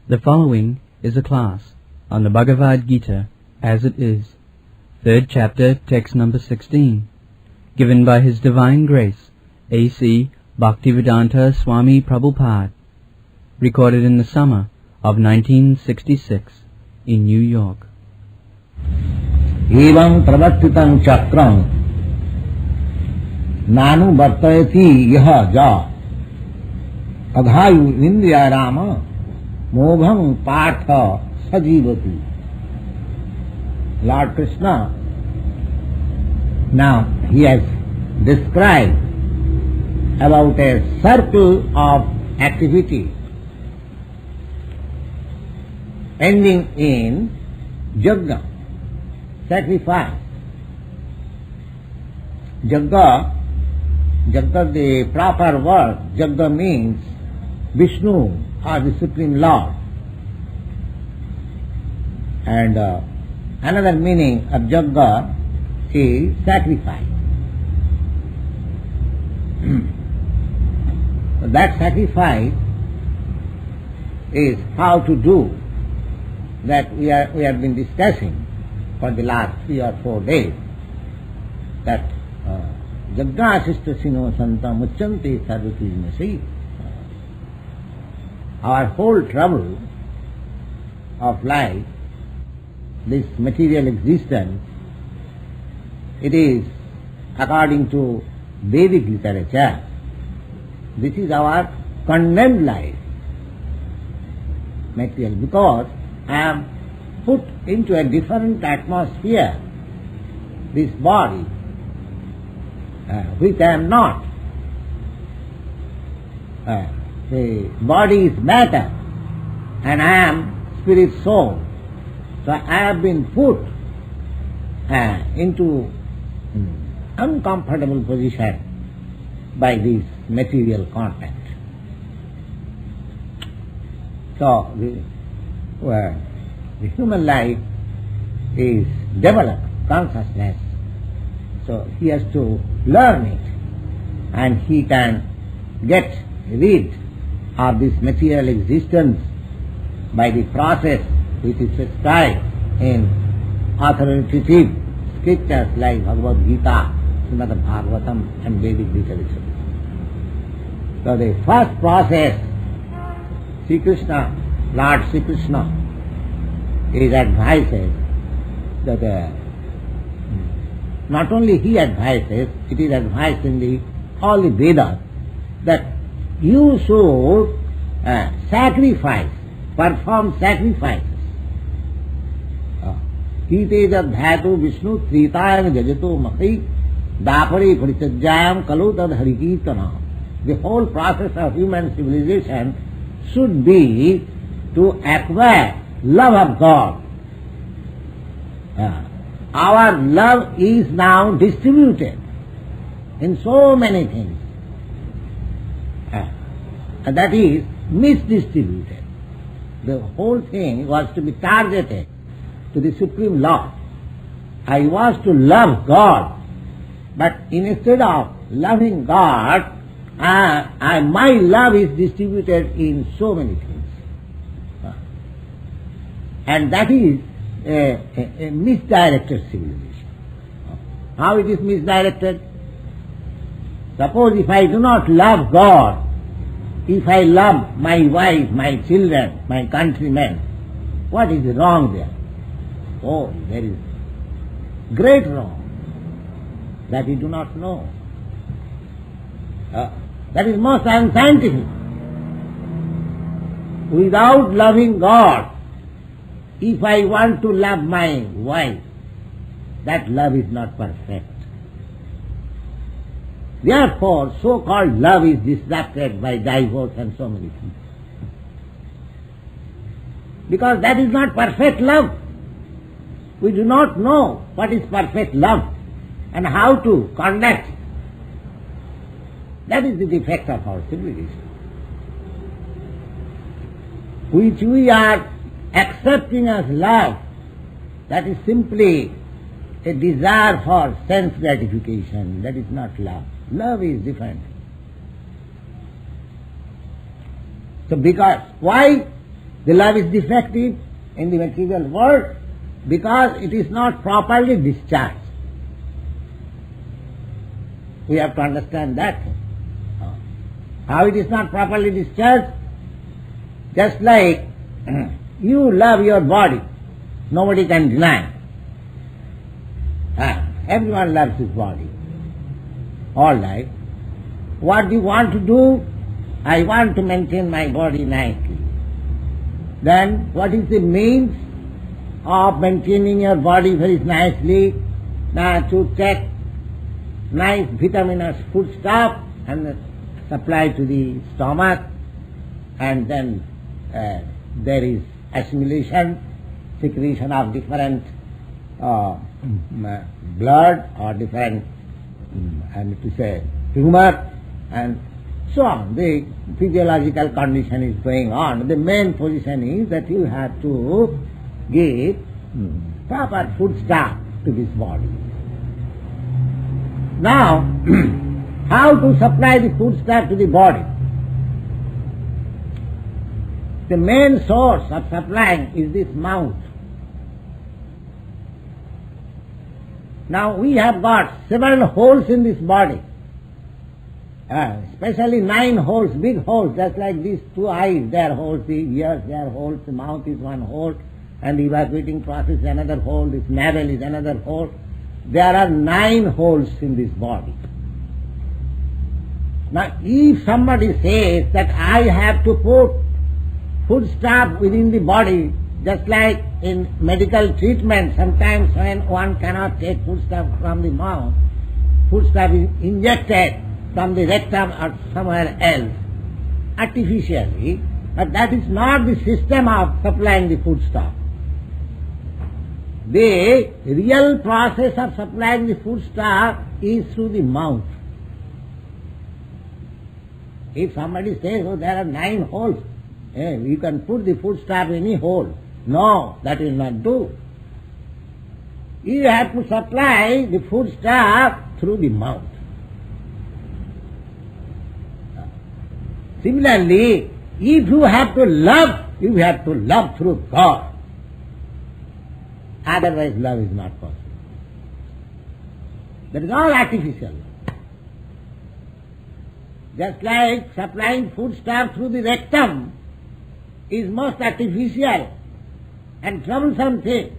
The following is a class on the Bhagavad Gita as it is, 3rd chapter, text number 16, given by His Divine Grace, A.C. Bhaktivedanta Swami Prabhupada, recorded in the summer of 1966 in New York. Evam pravartitam chakram nanu vartayati yaha ja adhayu indriya rama mogham patha sajivati. Lord Krishna, now he has described about a circle of activity ending in yajna, sacrifice. Yajna, the proper word, yajna means Vishnu or the Supreme Lord. And another meaning of yajna is sacrifice. That sacrifice is how to do that we have been discussing for the last 3 or 4 days, that Jagga Asista Sino Santa Mucchante Sarvati. Our whole trouble of life, this material existence, it is, according to Vedic literature, this is our condemned life, material, because I am put into a different atmosphere, this body, which I am not. The body is matter and I am spirit soul. So I have been put into uncomfortable position by this material contact. So the human life is developed consciousness, so he has to learn it, and he can get rid of this material existence by the process which is prescribed in authoritative scriptures like Bhagavad Gita, Srimad Bhagavatam and Vedic literature. So the first process, Sri Krishna, Lord Sri Krishna, is advises that not only he advises, it is advised in the all the Vedas that you should sacrifice, perform sacrifices. Kite jadhyatu Vishnu tritayam jajato makhi dapare parichajayam kalu tad harikirtana. The whole process of human civilization should be to acquire love of God. Our love is now distributed in so many things. And that is misdistributed. The whole thing was to be targeted to the Supreme Lord. I was to love God, but instead of loving God, my love is distributed in so many things. And that is a misdirected civilization. How it is misdirected? Suppose if I do not love God, if I love my wife, my children, my countrymen, what is wrong there? Oh, there is great wrong that we do not know. That is most unscientific. Without loving God, if I want to love my wife, that love is not perfect. Therefore, so-called love is disrupted by divorce and so many things. Because that is not perfect love. We do not know what is perfect love and how to conduct. That is the defect of our civilization, which we are accepting as love. That is simply a desire for sense gratification. That is not love. Love is different. So because, why The love is defective in the material world because it is not properly discharged. We have to understand that. How it is not properly discharged? Just like you love your body, nobody can deny. Everyone loves his body. All right. What do you want to do? I want to maintain my body nicely. Then what is the means of maintaining your body very nicely? Now to take nice vitaminous foodstuff and supply to the stomach, and then there is assimilation, secretion of different blood or different, humor, and so on. The physiological condition is going on. The main position is that you have to give proper foodstuff to this body. Now, how to supply the foodstuff to the body? The main source of supplying is this mouth. Now we have got several holes in this body, especially 9 holes, big holes, just like these 2 eyes, they are holes, the ears, they are holes, the mouth is 1 hole, and the evacuating process is another hole, this navel is another hole. There are 9 holes in this body. Now if somebody says that I have to put foodstuff within the body, just like in medical treatment, sometimes when one cannot take foodstuff from the mouth, foodstuff is injected from the rectum or somewhere else, artificially, but that is not the system of supplying the foodstuff. The real process of supplying the foodstuff is through the mouth. If somebody says, oh, there are 9 holes, you can put the foodstuff in any hole. No, that will not do. You have to supply the foodstuff through the mouth. Similarly, if you have to love through God. Otherwise love is not possible. That is all artificial. Just like supplying foodstuff through the rectum is most artificial and troublesome thing.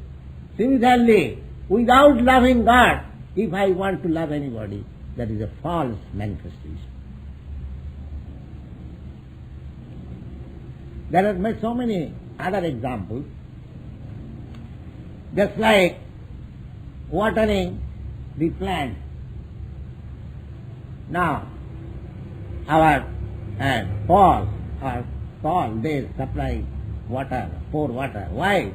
Similarly, without loving God, if I want to love anybody, that is a false manifestation. There are so many other examples. Just like watering the plant. Now, our Paul, they supply water, pour water. Why?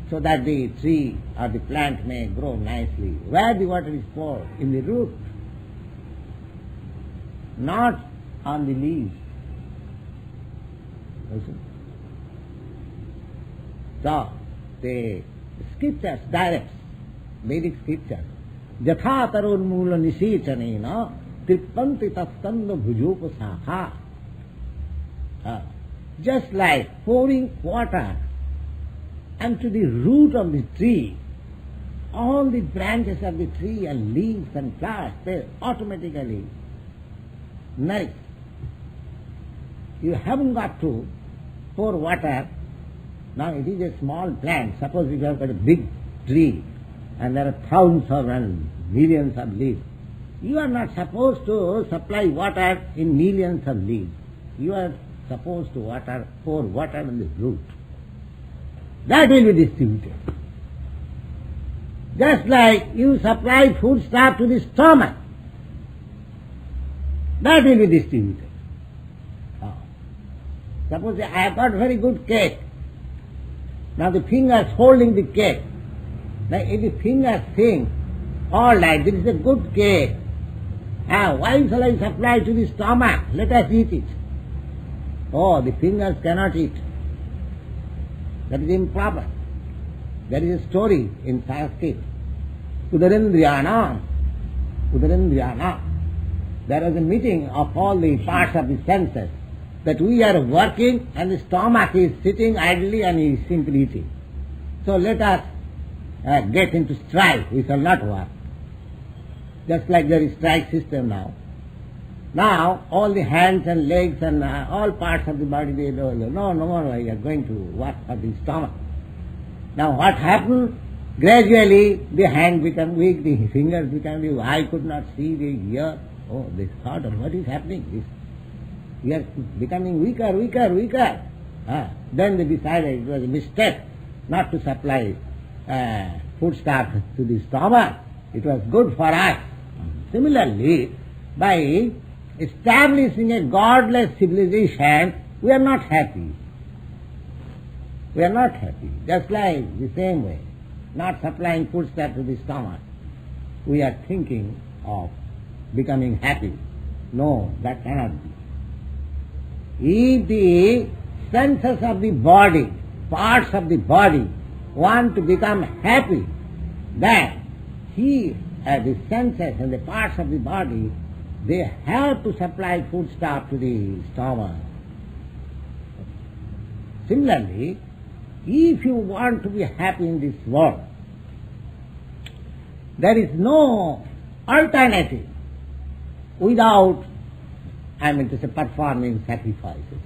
So that the tree or the plant may grow nicely. Where the water is poured? In the root, not on the leaves. So, the scriptures directs, Vedic scriptures, Jatha tarunmula nisechanena trippanti taskanda bhujopasakha. Just like pouring water onto the root of the tree, all the branches of the tree and leaves and flowers, they automatically nourish. You haven't got to pour water. Now it is a small plant. Suppose if you have got a big tree and there are thousands of and millions of leaves. You are not supposed to supply water in millions of leaves. You are supposed to pour water on the root. That will be distributed. Just like you supply foodstuff to the stomach, that will be distributed. Suppose I have got very good cake. Now the fingers holding the cake. Now if the fingers think, all right, this is a good cake. Why shall I supply to the stomach? Let us eat it. Oh, the fingers cannot eat. That is improper. There is a story in Sanskrit. Udarendriyana. There was a meeting of all the parts of the senses. that we are working and the stomach is sitting idly and he is simply eating. So let us get into strike, we shall not work. Just like there is strike system now. Now all the hands and legs and all parts of the body, they know, no more you are going to work for the stomach. Now what happened? Gradually the hand become weak, the fingers become weak, eye could not see, the ear, oh, they thought, what is happening? This, we are becoming weaker. Then they decided it was a mistake not to supply foodstuff to the stomach. It was good for us. Similarly, by establishing a godless civilization, we are not happy. Just like the same way, not supplying foodstuff to the stomach, we are thinking of becoming happy. No, that cannot be. If the senses of the body, parts of the body, want to become happy, then the senses and the parts of the body, they have to supply foodstuff to the stomach. Similarly, if you want to be happy in this world, there is no alternative without, performing sacrifices.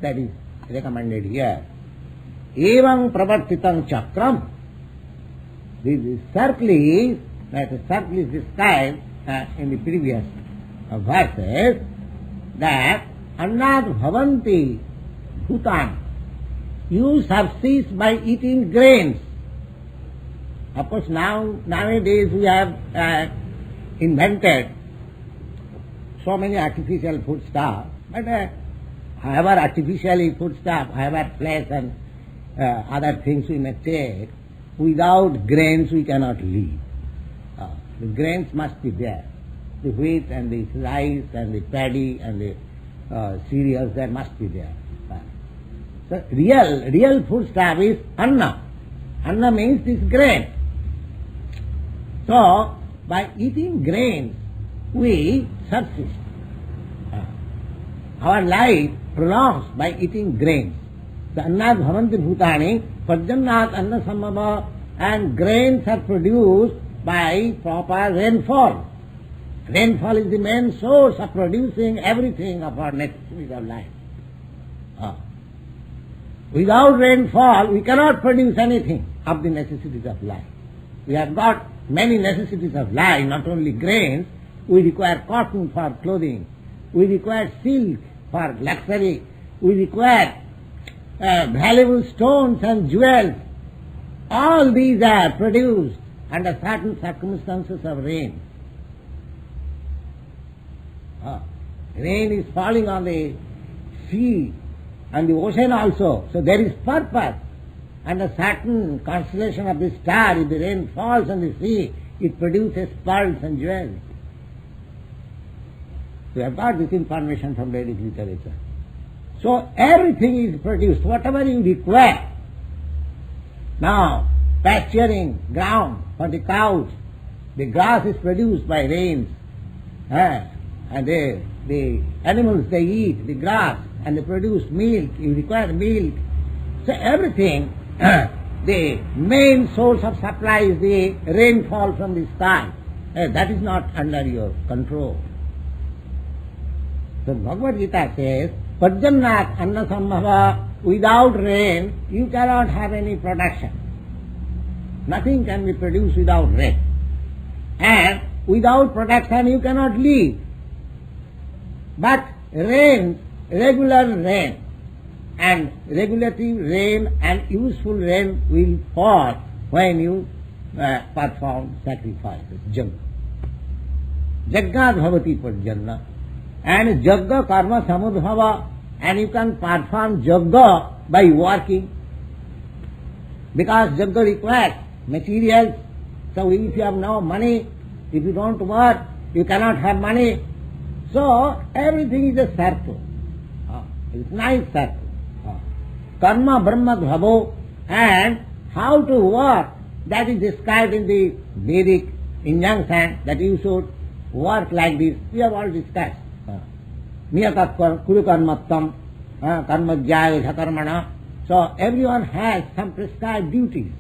That is recommended here. Evam pravartitam chakram. The circle is described in the previous verses, that annad bhavanti bhutan. You subsist by eating grains. Of course, nowadays we have invented so many artificial foodstuff, but however artificially foodstuff, however flesh and other things we may take, without grains we cannot live. The grains must be there. The wheat and the rice and the paddy and the cereals, that must be there. So real foodstuff is anna. Anna means this grain. So by eating grains we subsist. Our life prolongs by eating grains. The annad bhavanti bhutani pajjannat anna samava, and grains are produced by proper rainfall. Rainfall is the main source of producing everything of our necessities of life. Without rainfall we cannot produce anything of the necessities of life. We have got many necessities of life, not only grains. We require cotton for clothing, we require silk for luxury, we require valuable stones and jewels. All these are produced under certain circumstances of rain. Rain is falling on the sea and the ocean also, so there is purpose. Under certain constellation of the star, if the rain falls on the sea, it produces pearls and jewels. We have got this information from Vedic literature. So everything is produced, whatever you require. Now, pasturing ground for the cows, the grass is produced by rains, and the animals, they eat the grass and they produce milk, you require milk. So everything, the main source of supply is the rainfall from the sky. That is not under your control. So Bhagavad Gita says, Pajjannat anna sambhava, without rain you cannot have any production. Nothing can be produced without rain. And without production you cannot live. But rain, regular rain, and regulative rain and useful rain will fall when you perform sacrifices, jagga. Jagga bhavati pajjanna. And jagga karma samudbhava, and you can perform jagga by working, because jagga requires materials. So if you have no money, if you don't work, you cannot have money. So everything is a circle. It's nice circle. Karma brahma bhavo, and how to work, that is described in the Vedic injunction that you should work like this. We have all discussed. Niyatat kuru karmattam, karmajjaya karmana. So everyone has some prescribed duties.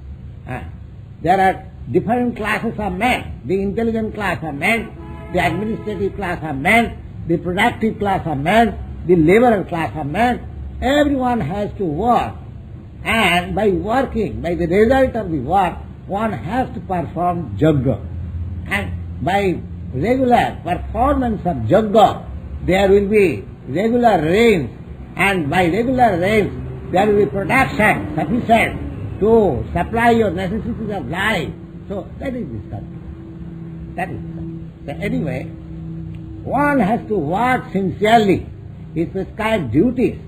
There are different classes of men. The intelligent class of men, the administrative class of men, the productive class of men, the laborer class of men. Everyone has to work. And by working, by the result of the work, one has to perform yajna. And by regular performance of yajna, there will be regular rains. And by regular rains, there will be production sufficient to supply your necessities of life. So that is the circle. That is the circle. So anyway, one has to work sincerely, his prescribed duties,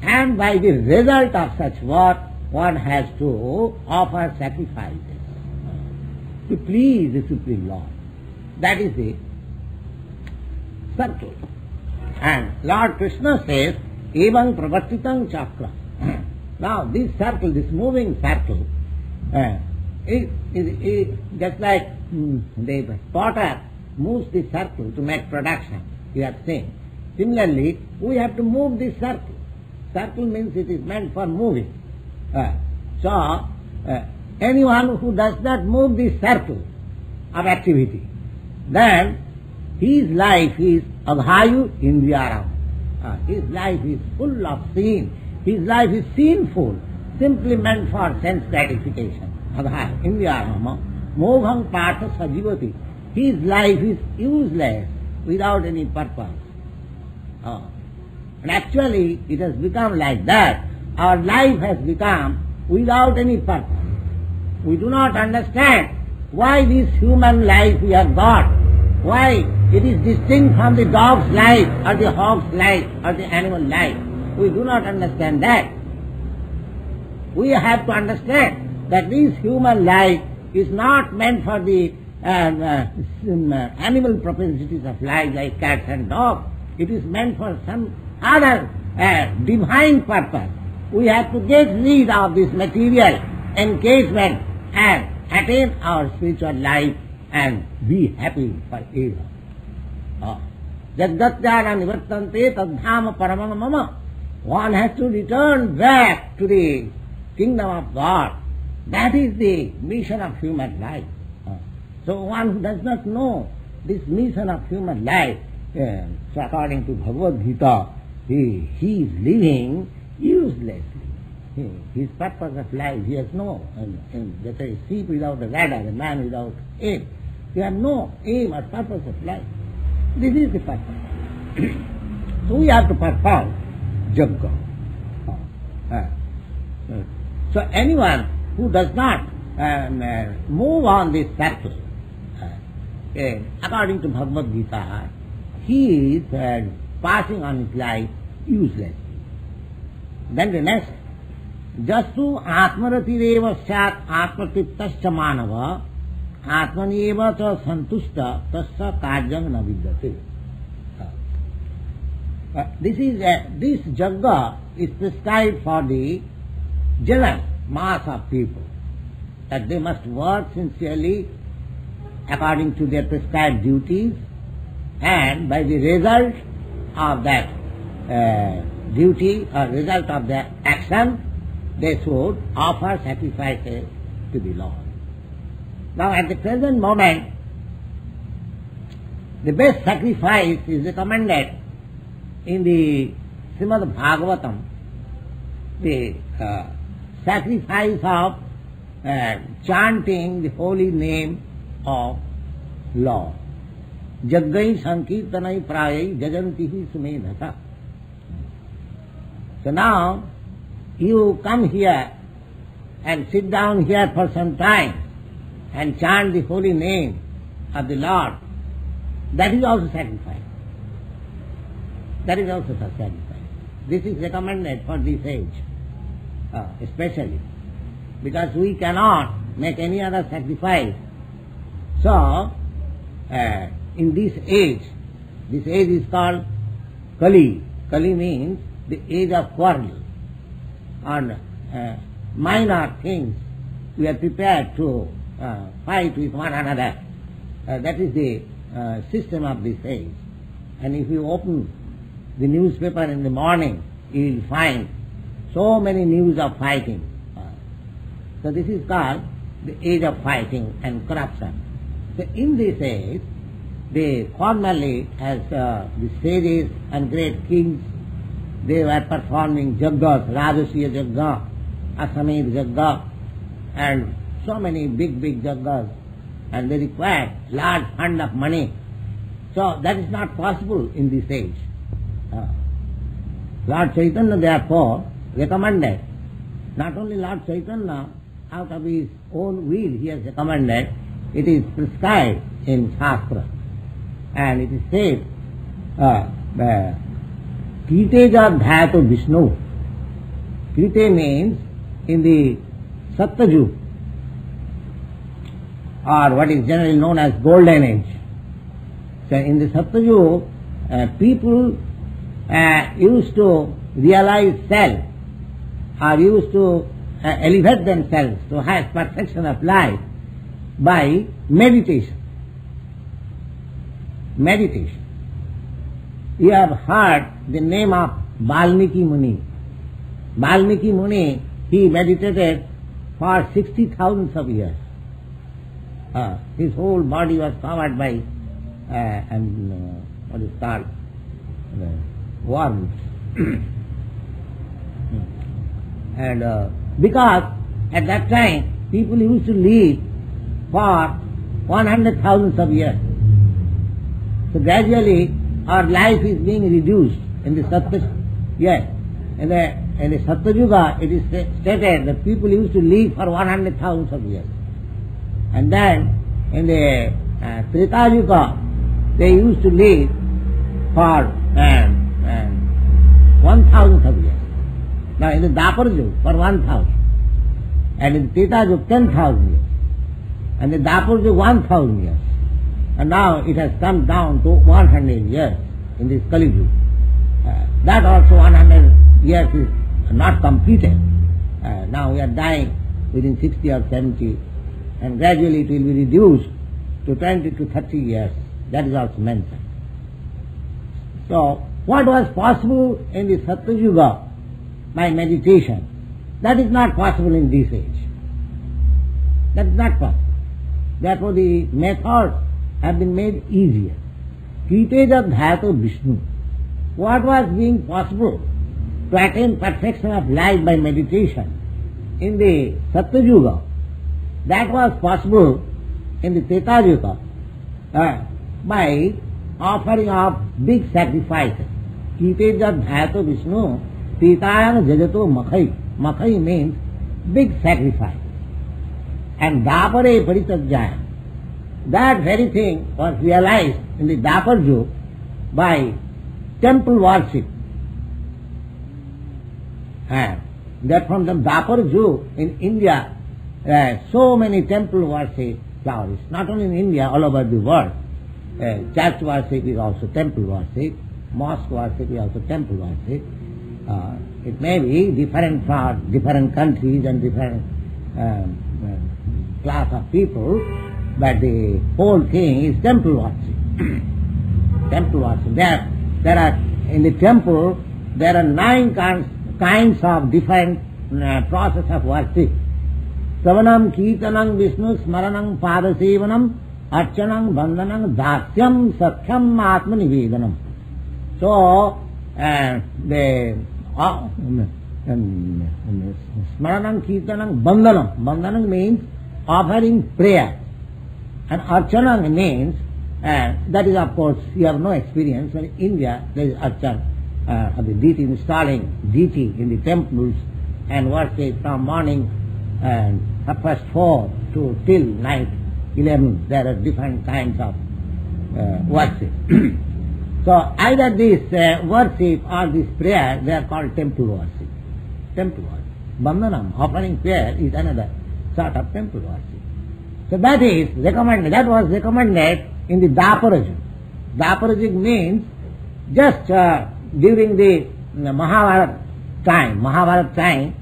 and by the result of such work, one has to offer sacrifices to please the Supreme Lord. That is the circle. And Lord Krishna says, Evam pravartitam chakra. Now this circle, this moving circle, is just like the potter moves the circle to make production, you have seen. Similarly, we have to move this circle. Circle means it is meant for moving. So, anyone who does not move this circle of activity, then his life is abhayu indriyaram. His life is full of sin. His life is sinful, simply meant for sense gratification. Abhayu indriyaram. Moham partha sajivati. His life is useless, without any purpose. And actually, it has become like that. Our life has become without any purpose. We do not understand why this human life we have got, why it is distinct from the dog's life or the hog's life or the animal life. We do not understand that. We have to understand that this human life is not meant for the animal propensities of life like cats and dogs. It is meant for some other divine purpose. We have to get rid of this material engagement and attain our spiritual life and be happy forever. Jagdatyana nivartante tadhama paramam mama. One has to return back to the kingdom of God. That is the mission of human life. So one who does not know this mission of human life, so according to Bhagavad Gita, he is living uselessly. His purpose of life, he has no, let's say, sheep without a ladder, a man without aim. He has no aim or purpose of life. This is the purpose. So we have to perform yajna. So anyone who does not move on this circle, according to Bhagavad Gita, he is passing on his life uselessly. Then the next, jastu atmaratireva syat atmatittascha manava atmaneva cha santushta tasya karyam na vidyate. This yajna is prescribed for the general mass of people, that they must work sincerely according to their prescribed duties, and by the result of that duty or result of their action, they should offer sacrifices to the Lord. Now at the present moment, the best sacrifice is recommended in the Srimad Bhagavatam, the sacrifice of chanting the holy name of Lord. Jaggai sankirtanai prayai jajantihi sumedhata. So now, you come here and sit down here for some time and chant the holy name of the Lord. That is also sacrifice. That is also a sacrifice. This is recommended for this age, especially, because we cannot make any other sacrifice. So, in this age is called Kali. Kali means the age of quarrel. On minor things, we are prepared to fight with one another. That is the system of this age. And if you open the newspaper in the morning, you will find so many news of fighting. So this is called the age of fighting and corruption. So in this age, they formerly, as the sages and great kings, they were performing yajnas, Rajasiya yajna, Asamid yajna, and so many big yajnas, and they required large fund of money. So that is not possible in this age. Lord Chaitanya therefore recommended, not only Lord Chaitanya, out of his own will he has recommended, it is prescribed in Shastra. And it is said, Kriteja Dhyato Vishnu. Krite means in the Satyajug, or what is generally known as Golden Age. So in the Satyajug, people used to realize self, or used to elevate themselves to highest perfection of life by meditation. Meditation. You have heard the name of Valmiki Muni. Valmiki Muni, he meditated for 60,000 of years. His whole body was covered by what is called worms. And because at that time people used to live for 100,000 of years. So gradually our life is being reduced in the Satyajug. Yes, in the Satyajug it is stated that people used to live for 100,000 of years. And then in the Tretajuga they used to live for 1,000 of years. Now in the Dwapar for 1,000. And in the Tretajuga 10,000 years. And the Dwapar 1,000 years. And now it has come down to 100 years in this Kali Yuga. That also 100 years is not completed. Now we are dying within 60 or 70, and gradually it will be reduced to 20 to 30 years. That is also mentioned. So what was possible in the Satyajug by meditation, that is not possible in this age. That is not possible. Therefore the methods have been made easier. Kriteja Dhyato Vishnu. What was being possible to attain perfection of life by meditation in the Satyajug, that was possible in the Tretajuga by offering of big sacrifices. Kriteja Dhyato Vishnu, Tretayam Jajato Makhai. Makhai means big sacrifice. And Dwapare Paritajjaya. That very thing was realized in the Dwapar Yuga by temple worship. That from the Dwapar Yuga in India, so many temple worship flourished. Not only in India, all over the world. Church worship is also temple worship. Mosque worship is also temple worship. It may be different for different countries and different class of people, but the whole thing is temple worship. Temple worship. There are in the temple there are 9 kinds of different process of worship. Savanam, Kirtanam, Vishnu, Smaranam, Padasevanam, Archanam, Bandhanam, Dasyam, Sakhyam, Atmanivedanam. So the Smaranam, Kirtanam, Bandhanam. Bandhanam means offering prayer. And Archana means, that is of course, you have no experience. In India, there is Archana, of the deity, installing deity in the temples and worship from morning and first 4 to till night 11. There are different kinds of worship. So either this worship or this prayer, they are called temple worship. Temple worship. Bandhanam, offering prayer, is another sort of temple worship. So that is recommended. That was recommended in the Dwapar Yuga. Dwapar Yuga means just during the Mahabharata time,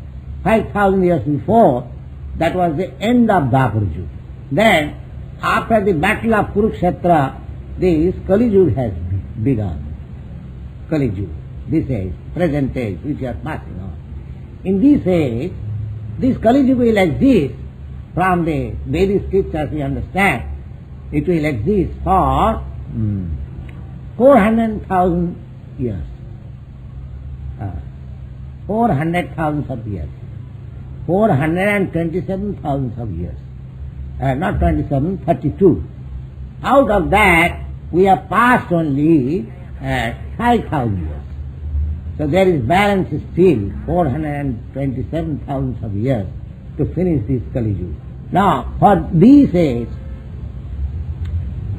5,000 years before, that was the end of Dwapar Yuga. Then, after the battle of Kurukshetra, this Kali Yuga has begun. Kali Yuga. this age, present age, which you are passing on. In this age, this Kali Yuga will exist from the Vedic scriptures we understand. It will exist for 400,000 years. 400,000 of years. 427,000 of years. Not 27, 32. Out of that, we have passed only 5,000 years. So there is balance still 427,000 of years to finish this Kali Yuga. Now, for these age,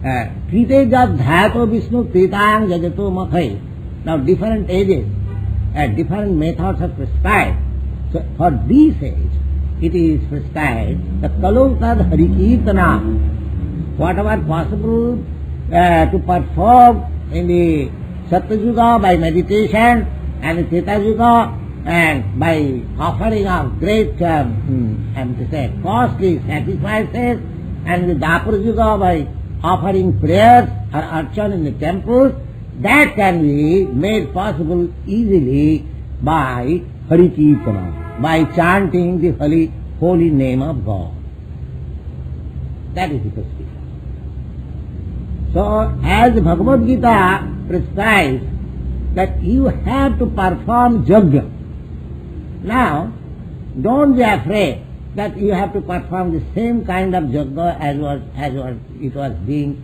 Kriteja Dhyato Vishnu Kritang Jagato Mathai. Now different ages, different methods are prescribed. So for this age, it is prescribed the Kalotad Harikirtana, whatever possible to perform in the Satya Yuga by meditation and the Treta Yuga and by offering of great costly sacrifices, and the Dapur Yuga by offering prayers or archan in the temples, that can be made possible easily by Harikirtana, by chanting the holy name of God. That is the prescription. So, as Bhagavad Gita prescribes that you have to perform yajna. Now, don't be afraid that you have to perform the same kind of yajna as it was being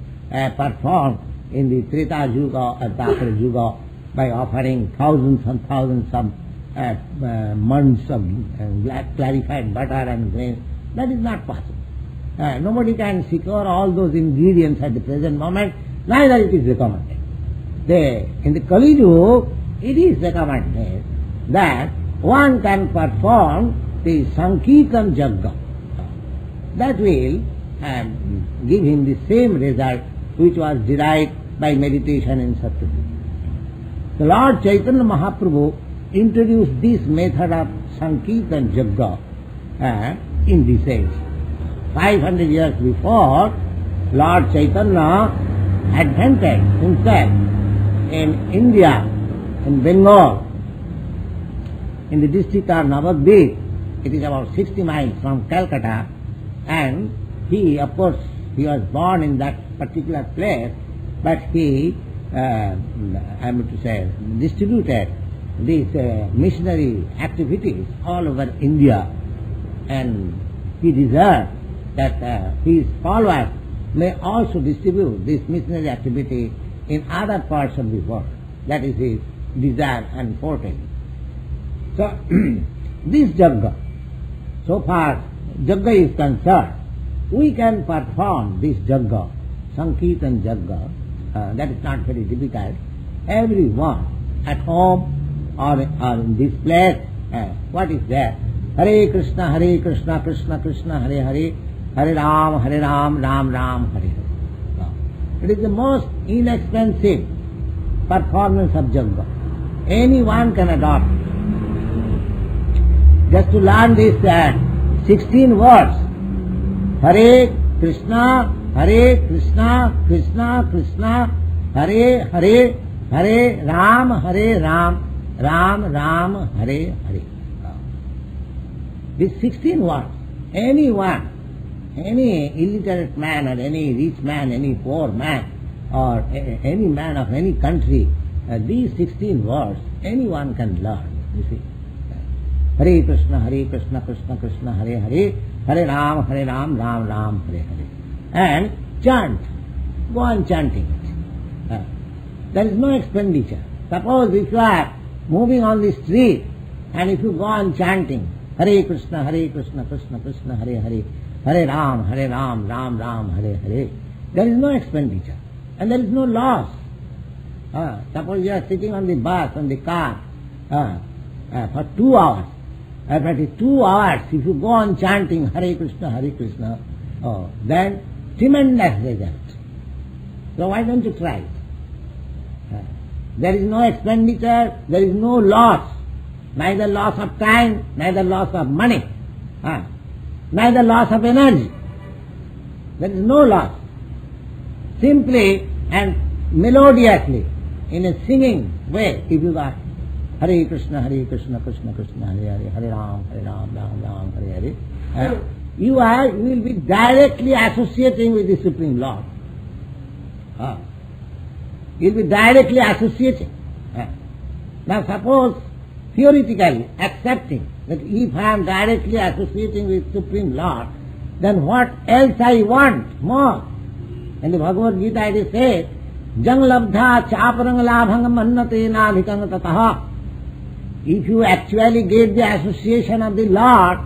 performed in the Treta Yuga or Dapur Yuga by offering thousands and thousands of months of clarified butter and grain. That is not possible. Nobody can secure all those ingredients at the present moment, neither it is recommended. In the Kali Yuga, it is recommended that one can perform the Sankirtan Yajna. That will give him the same result which was derived by meditation in Satyajit. The Lord Chaitanya Mahaprabhu introduced this method of Sankirtan Yajna in this age. 500 years before, Lord Chaitanya advented himself in India, in Bengal, in the district of Navadvip. It is about 60 miles from Calcutta, and he, of course, he was born in that particular place, but he, distributed these missionary activities all over India, and he desired that his followers may also distribute this missionary activity in other parts of the world. That is his desire and foretelling. So, this yajna, so far yajna is concerned, we can perform this yajna, Sankirtan yajna, that is not very difficult. Everyone at home or in this place, what is there? Hare Krishna, Krishna Krishna, Hare Hare, Hare Ram, Ram Ram, Hare Hare. It is the most inexpensive performance of yajna. Anyone can adopt. Just to learn these 16 words. Hare Krishna, Krishna Krishna, Hare Hare, Hare Ram, Ram Ram, Hare Hare. These 16 words, anyone, any illiterate man or any rich man, any poor man, or any man of any country, these 16 words, anyone can learn, you see. Hare Krishna, Krishna Krishna, Hare Hare, Hare Ram, Ram Ram, Hare Hare. And chant, go on chanting it. There is no expenditure. Suppose if you are moving on the street, and if you go on chanting, Hare Krishna, Krishna Krishna, Hare Hare, Hare Ram, Ram Ram, Hare Hare, there is no expenditure, and there is no loss. Suppose you are sitting on the bus, on the car, for 2 hours. After 2 hours, if you go on chanting Hare Krishna, then tremendous result. So why don't you try it? There is no expenditure, there is no loss, neither loss of time, neither loss of money, neither loss of energy. There is no loss. Simply and melodiously, in a singing way, if you are Hare Krishna, Krishna Krishna, Hare Hare, Hare Ram, Ram Ram, Hare Hare, you will be directly associating with the Supreme Lord. You will be directly associating. Now suppose, theoretically accepting that if I am directly associating with Supreme Lord, then what else I want more? In the Bhagavad Gita it is said, Jang labdha chaparang labhang mannate nadhikang tataha. If you actually get the association of the Lord,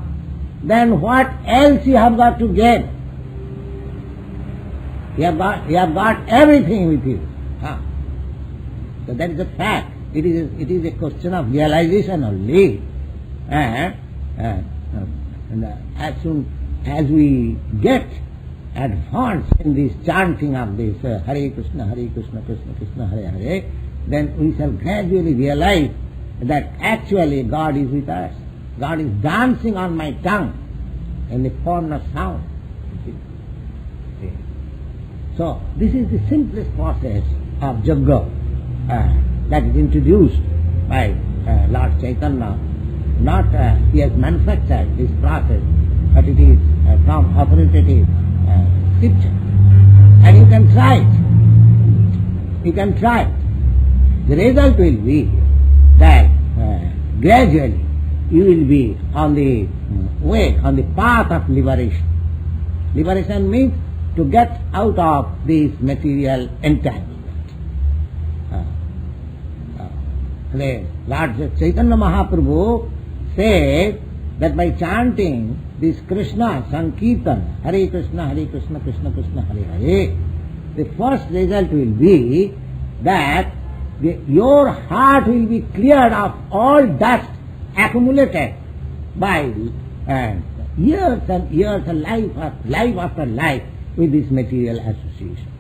then what else you have got to get? You have got everything with you. So that is a fact. It is a question of realization only. And as soon as we get advanced in this chanting of this Hare Krishna, Krishna Krishna, Hare Hare, then we shall gradually realize that actually God is with us. God is dancing on my tongue in the form of sound. So this is the simplest process of Jagga that is introduced by Lord Chaitanya. Not he has manufactured this process, but it is from authoritative scripture. And you can try it. You can try it. The result will be that gradually you will be on the way, on the path of liberation. Liberation means to get out of this material entanglement. The Lord Chaitanya Mahaprabhu said that by chanting this Krishna Sankirtan, Hare Krishna, Krishna Krishna, Hare Hare, the first result will be that your heart will be cleared of all dust accumulated by years and years and life after life with this material association.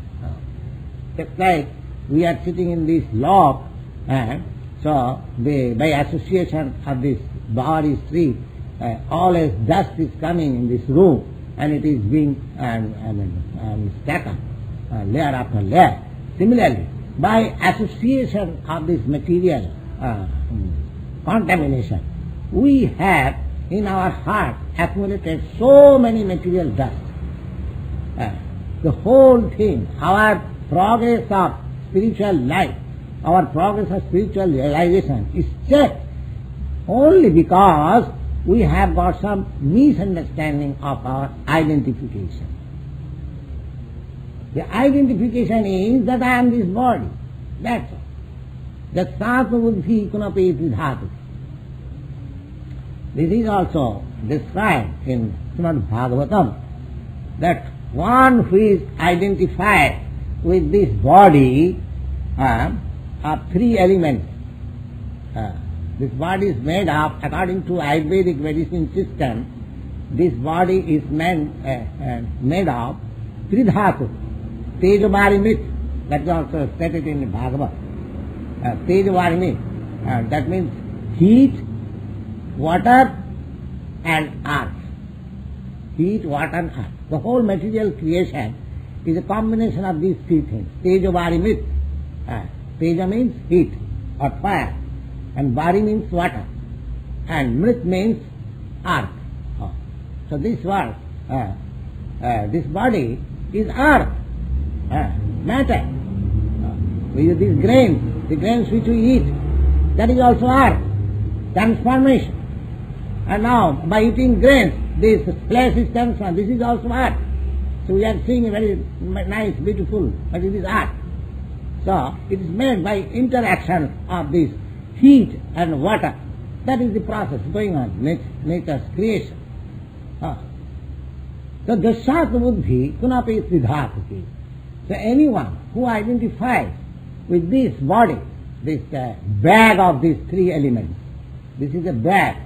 Just like we are sitting in this log, so by association of this body tree, all as dust is coming in this room and it is being scattered layer after layer. Similarly, by association of this material contamination, we have in our heart accumulated so many material dust. The whole thing, our progress of spiritual life, our progress of spiritual realization is checked only because we have got some misunderstanding of our identification. The identification is that I am this body. That's all. That satma buddhi kunapeti dhatu. This is also described in Srimad Bhagavatam, that one who is identified with this body of three elements. This body is made of, according to Ayurvedic medicine system, this body is made of three dhatu. Tejavarimi, that is also stated in the Bhagavad. Tejavarimi, that means heat, water and earth. Heat, water and earth. The whole material creation is a combination of these three things. Tejavarimi, Teja means heat or fire, and Vari means water, and Mrit means earth. So this word, this body is earth, matter. With these grains, the grains which we eat, that is also earth, transformation. And now, by eating grains, this flesh is transformed, this is also earth. So we are seeing a very nice, beautiful, but it is earth. So it is made by interaction of this heat and water. That is the process going on, nature's creation. So dashat buddhi kunapi siddhati. So anyone who identifies with this body, this bag of these three elements, this is a bag.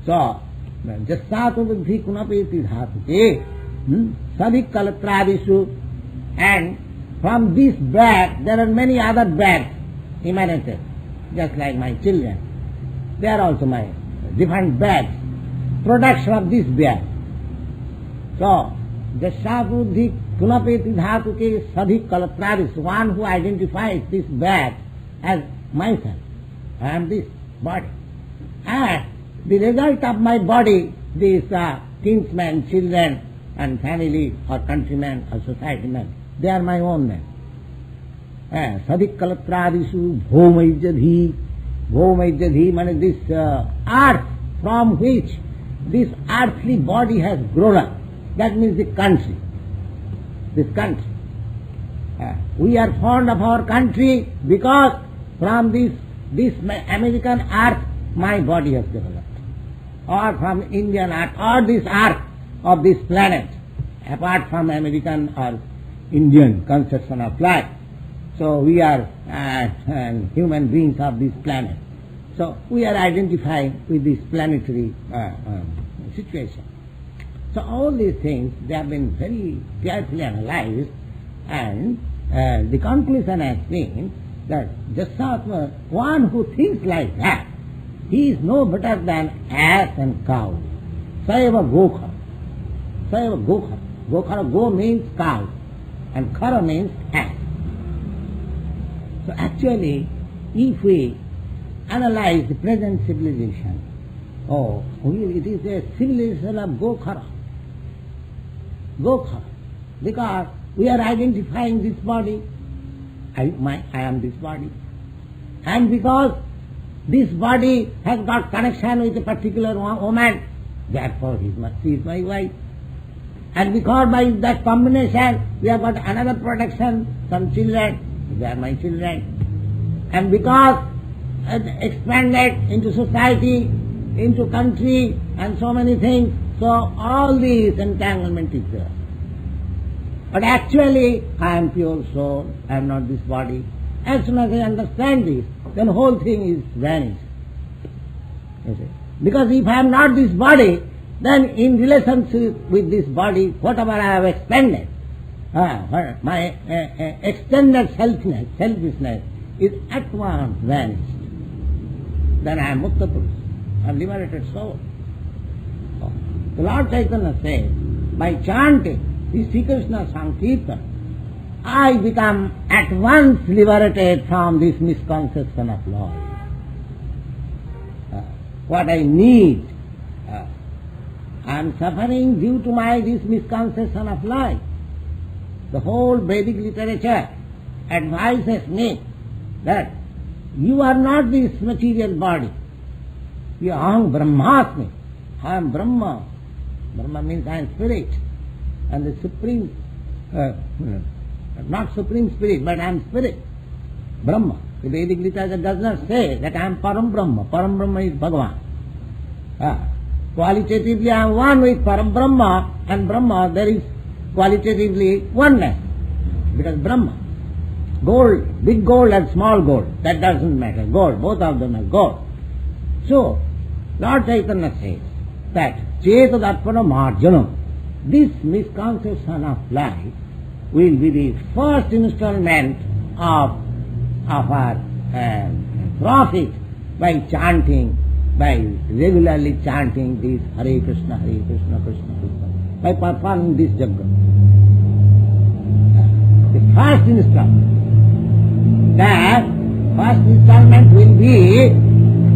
So dashat buddhi kunapi siddhati, sadhik kalatradisu, and from this bag there are many other bags emanated, just like my children. They are also my different bags, production of this bag. So, Jashabuddhi Kunapeti Dhatuke Sadhik Kalatraris, one who identifies this bag as myself. I am this body. And the result of my body, these kinsmen, children and family or countrymen or society men, they are my own men. Sadik kalatradisu bhomaijadhi. Bhomaijadhi means this earth from which this earthly body has grown up. That means the country. This country. We are fond of our country because from this American earth my body has developed. Or from Indian earth, or this earth of this planet, apart from American or Indian conception of life. So we are human beings of this planet. So we are identifying with this planetary situation. So all these things, they have been very carefully analyzed, and the conclusion has been that Jasatma, one who thinks like that, he is no better than ass and cow. Sayava gokhara. Sayava gokhara. Gokhara, go means cow, and khara means ass. So actually, if we analyze the present civilization, it is a civilization of gokhara. Gokhara. Because we are identifying this body. I am this body. And because this body has got connection with a particular woman, therefore she is my wife. And because by that combination we have got another protection, some children, they are my children. And because expanded into society, into country and so many things, so all these entanglement is there. But actually I am pure soul, I am not this body. As soon as I understand this, then whole thing is vanished. You see? Because if I am not this body, then in relationship with this body, whatever I have expended, my extended selfishness is at once vanished. Then I am Mukta Purush, I am liberated soul. The Lord Chaitanya says, by chanting the Sri Krishna Sankirtan, I become at once liberated from this misconception of law. What I need, I am suffering due to this misconception of life. The whole Vedic literature advises me that you are not this material body. You are Brahmasmi. I am Brahma. Brahma means I am spirit. And the supreme, not supreme spirit, but I am spirit. Brahma. The Vedic literature does not say that I am Param Brahma. Param Brahma is Bhagavan. Qualitatively I am one with Param Brahma, and Brahma there is qualitatively oneness. Because Brahma, gold, big gold and small gold, that doesn't matter. Gold, both of them are gold. So, Lord Chaitanya says that Chetadarpana Marjanam, this misconception of life will be the first installment of our profit by chanting, by regularly chanting this Hare Krishna, Krishna Krishna, by performing this Jagga. The first installment. That first installment will be,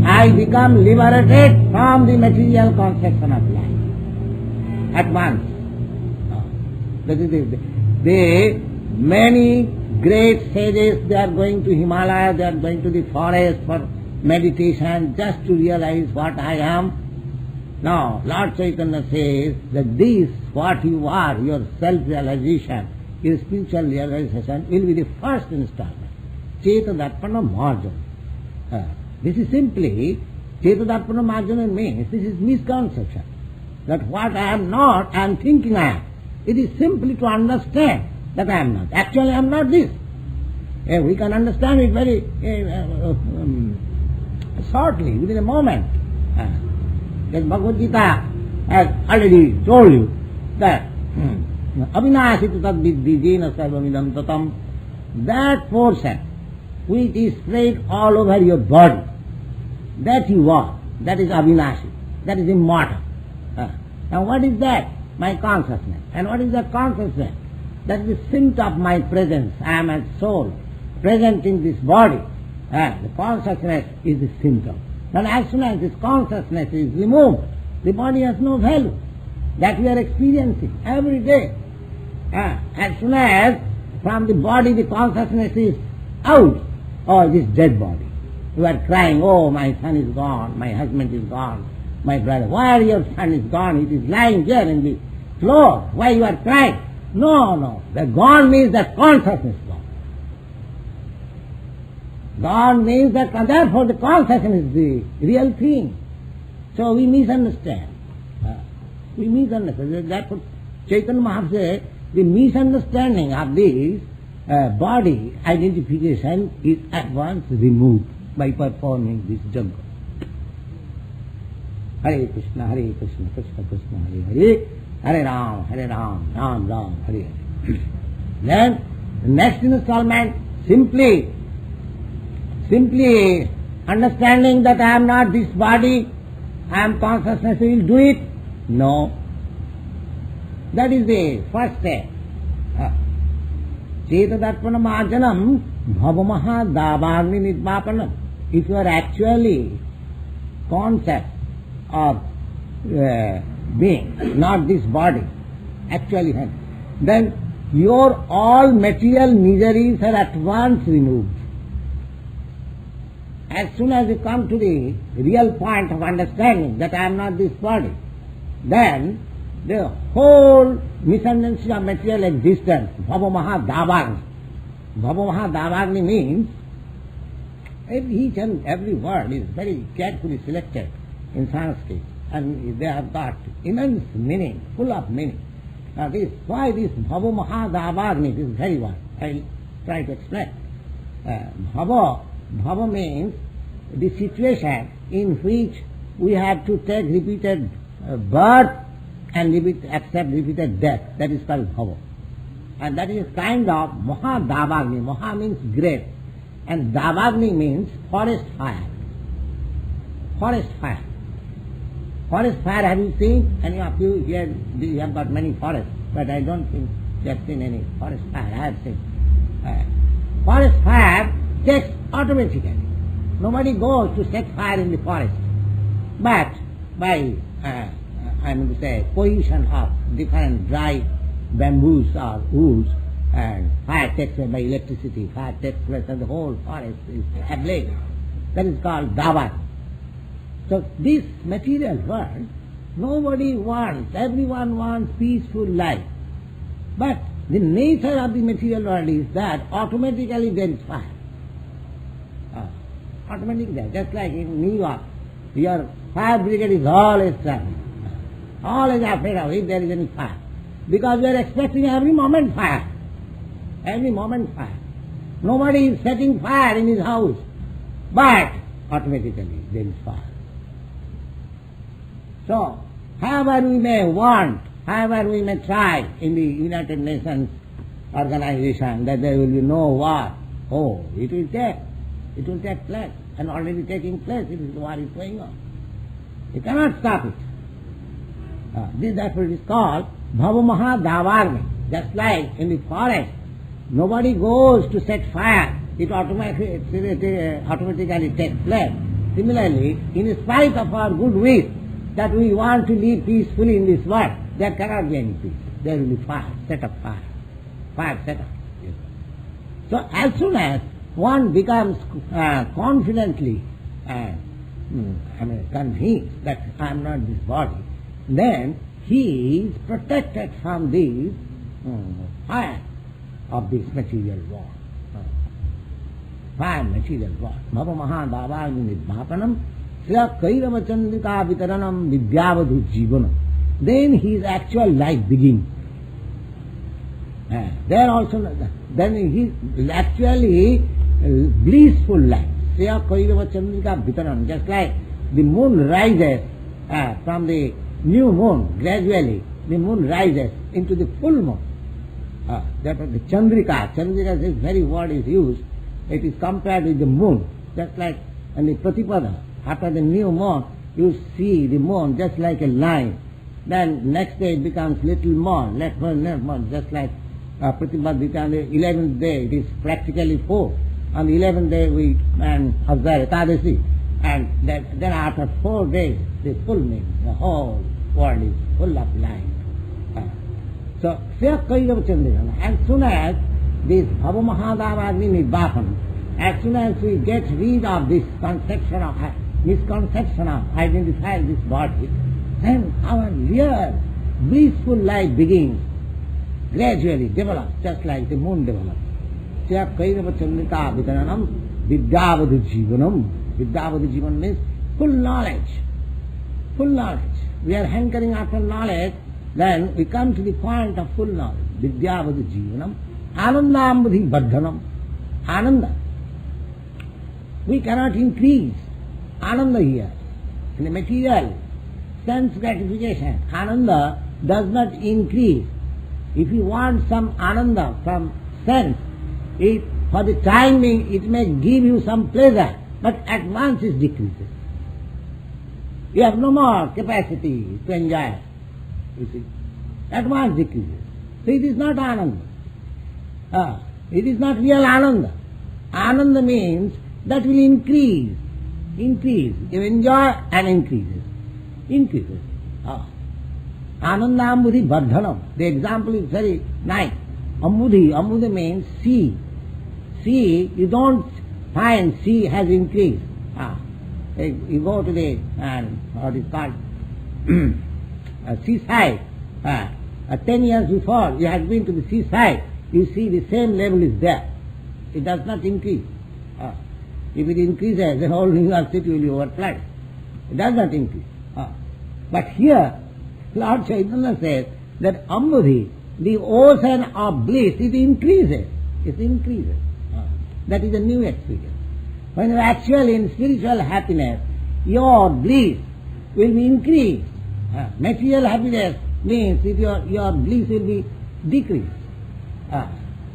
I become liberated from the material conception of life. At once. The many great sages, they are going to Himalaya, they are going to the forest for meditation just to realize what I am. Now, Lord Chaitanya says that this, what you are, your self-realization, your spiritual realization will be the first installment. Chetadarpana Marjana. This is simply, Chetadarpana Marjana means, this is misconception. That what I am not, I am thinking I am. It is simply to understand that I am not. Actually I am not this. We can understand it very shortly, within a moment. That Bhagavad Gita has already told you that Avinashita tad viddhi jena sarvamidam tatam, that portion which is spread all over your body, that you are, that is Avinashi, that is immortal. Now what is that? My consciousness. And what is that consciousness? That is the symptom of my presence. I am a soul, present in this body. The consciousness is the symptom. But as soon as this consciousness is removed, the body has no value. That we are experiencing every day. As soon as from the body the consciousness is out, this dead body. You are crying, oh, my son is gone, my husband is gone, my brother. Why your son is gone? It is lying here in the floor. Why you are crying? No. The gone means that consciousness is gone. Gone means that, therefore the consciousness is the real thing. So we misunderstand. We misunderstand. Therefore Chaitanya Mahaprabhu said, the misunderstanding of this body identification is at once removed by performing this jagga. Hare Krishna, Krishna Krishna, Hare Hare, Hare Ram, Ram Ram, Hare Hare. Then the next installment, simply understanding that I am not this body, I am consciousness, will do it? No. That is the first step. Chetadarpana marjanam bhavamaha davagni nidvapanam. If you are actually conscious of being, not this body, actually, then your all material miseries are at once removed. As soon as you come to the real point of understanding that I am not this body, then the whole misunderstanding of material existence, bhavamaha davagni. Bhavamaha davagni means each and every word is very carefully selected in Sanskrit, and they have got immense meaning, full of meaning. Now why this bhavamaha davagni, this very word, I will try to explain. Bhava means the situation in which we have to take repeated birth and accept repeated death. That is called bhava. And that is kind of maha davagni. Maha means great, and davagni means forest fire. Forest fire. Forest fire, have you seen? Any of you here, you have got many forests, but I don't think you have seen any forest fire. I have seen. Forest fire takes automatically. Nobody goes to set fire in the forest. But by, position of different dry bamboos or woods, and fire takes place by electricity, fire takes place and the whole forest is ablaze. That is called davat. So this material world, nobody wants, everyone wants peaceful life. But the nature of the material world is that automatically there is fire. Automatically, just like in New York, your fire brigade is always traveling. Always afraid of if there is any fire. Because we are expecting every moment fire. Every moment fire. Nobody is setting fire in his house. But automatically there is fire. So, however we may want, however we may try in the United Nations organization that there will be no war, it will take place, and already taking place. It is the war is going on. You cannot stop it. Therefore it is called bhavamaha davagni. Just like in the forest, nobody goes to set fire. It automatically takes place. Similarly, in spite of our good wish that we want to live peacefully in this world, there cannot be any peace. There will be fire, set up fire. Fire set up. So as soon as one becomes confidently convinced that I am not this body, then he is protected from the fire of this material world. Fire material world. Bhava maha davagni nidvapanam srila kairava chandrika vitaranam vidyavadhu jivanam. Then his actual life begins. There also, then he actually blissful life. Srila kairava chandrika vitaranam. Just like the moon rises from the new moon, gradually the moon rises into the full moon. Therefore the Chandrika, this very word is used, it is compared with the moon, just like in the Pratipada, after the new moon, you see the moon just like a line, then next day it becomes little more, just like Pratipada becomes the 11th day, it is practically 4, On the 11th day we observe Ekadasi, and then after 4 days, the full moon, the whole world is full of light. So, as soon as this Bhava Mahadavagni Nibbahan, as soon as we get rid of this misconception of identifying this body, then our real blissful life begins, gradually develops, just like the moon develops. Sya Kairava Chandrika Vidanam Vidyavadhu Jivanam. Vidyavadhu Jivan means full knowledge. Full knowledge. We are hankering after knowledge, then we come to the point of full knowledge. Vidyavadhu Jivanam Anandambudhi Baddhanam. Ananda. We cannot increase Ananda here. In the material sense gratification, Ananda does not increase. If you want some Ananda from sense, for the time being it may give you some pleasure, but at once it decreases. You have no more capacity to enjoy, you see. At once decreases. So it is not Ananda. It is not real Ananda. Ananda means that will increase. Increase. You enjoy and increases. Increases. Ananda Ambudhi Bardhanam. The example is very nice. Ambudhi means sea. Sea, you don't find sea has increased. You go to the, what is called, seaside. 10 years before you had been to the seaside, you see the same level is there. It does not increase. If it increases, then whole New York City will be overflowed. It does not increase. But here, Lord Chaitanya says that Ambudhi, the ocean of bliss, it increases. It increases. That is a new experience. When you are actually in spiritual happiness, your bliss will be increased. Material happiness means that your bliss will be decreased.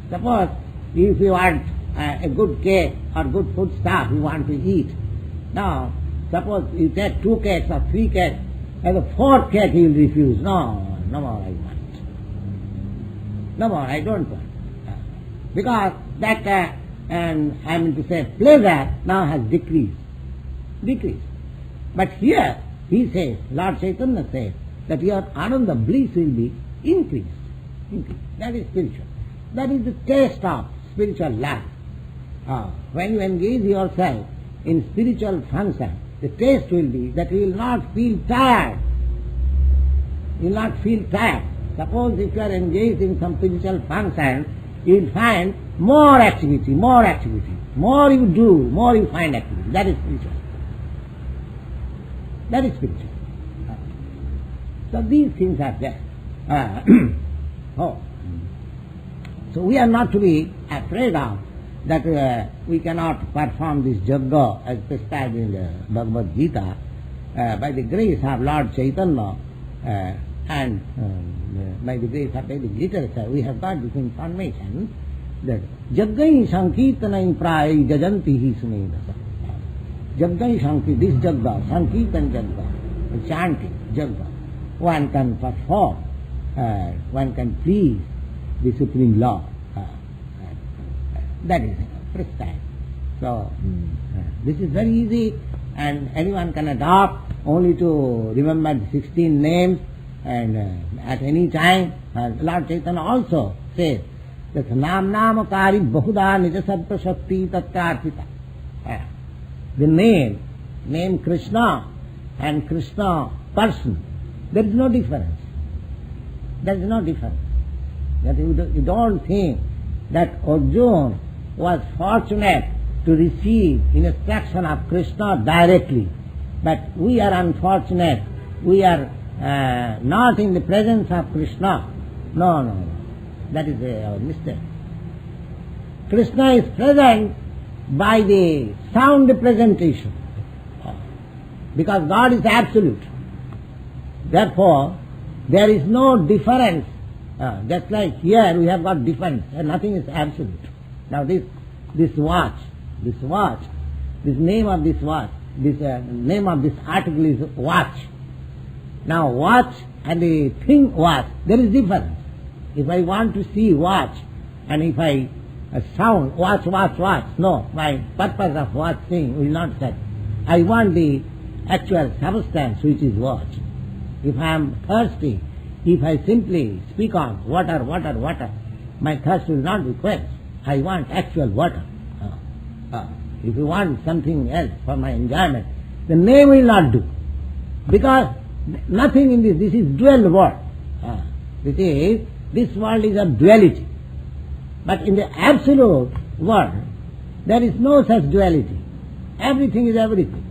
Suppose if you want a good cake or good food stuff you want to eat. Now, suppose you take 2 cakes or 3 cakes, and the 4th cake you will refuse. No more I want. No more, I don't want. Because that, and I mean to say, pleasure now has decreased. Decreased. But here, he says, Lord Chaitanya says, that your Ananda bliss will be increased. Increased. That is spiritual. That is the taste of spiritual life. When you engage yourself in spiritual function, the taste will be that you will not feel tired. You will not feel tired. Suppose if you are engaged in some spiritual function, you will find more activity, more activity. More you do, more you find activity. That is spiritual. That is spiritual. So these things are there. So we are not to be afraid of that we cannot perform this jagga as prescribed in the Bhagavad Gita. By the grace of Lord Chaitanya and by the grace of the literature, we have got this information that jaggai sankirtanai prayai jajanti hi sumedasa. Jaggai sankirtan, this jagga, sankirtan jagga, chanting jagga, one can perform, one can please the Supreme Lord. That is prescribed. So, this is very easy and anyone can adopt only to remember the 16 names and at any time. Lord Chaitanya also says that Nam Namakari Bahuda Nija Sattva Shakti Tattarpita. The name Krishna and Krishna person, there is no difference. There is no difference. That you don't think that Arjuna was fortunate to receive instruction of Krishna directly, but we are unfortunate. We are not in the presence of Krishna. No. That is our mistake. Krishna is present by the sound representation, because God is absolute. Therefore, there is no difference. Just like here we have got difference, and nothing is absolute. Now this watch, this name of this watch, this name of this article is watch. Now watch and the thing watch, there is difference. If I want to see watch, and if I a sound, watch. No, my purpose of watching will not set. I want the actual substance which is watch. If I am thirsty, if I simply speak of water, my thirst will not be quenched. I want actual water. If you want something else for my enjoyment, the name will not do. Because nothing in this is dual world. This world is of duality. But in the absolute world, there is no such duality. Everything is everything.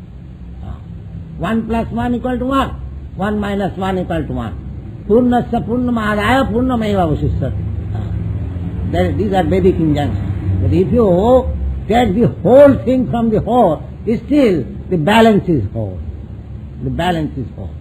1 plus 1 equal to 1. 1 minus 1 equal to 1. Purnasya purnamadaya purnameva vasishyati. These are Vedic injunctions. But if you take the whole thing from the whole, still the balance is whole. The balance is whole.